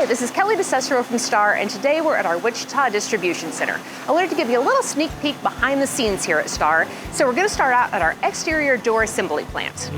Hi, this is Kelly DeCicero from Star, and today we're at our Wichita Distribution Center. I wanted to give you a little sneak peek behind the scenes here at Star. So we're going to start out at our exterior door assembly plant.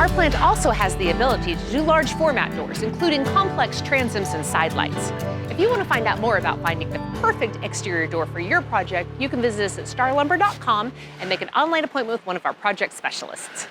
Our plant also has the ability to do large format doors, including complex transoms and sidelights. If you want to find out more about finding the perfect exterior door for your project, you can visit us at starlumber.com and make an online appointment with one of our project specialists.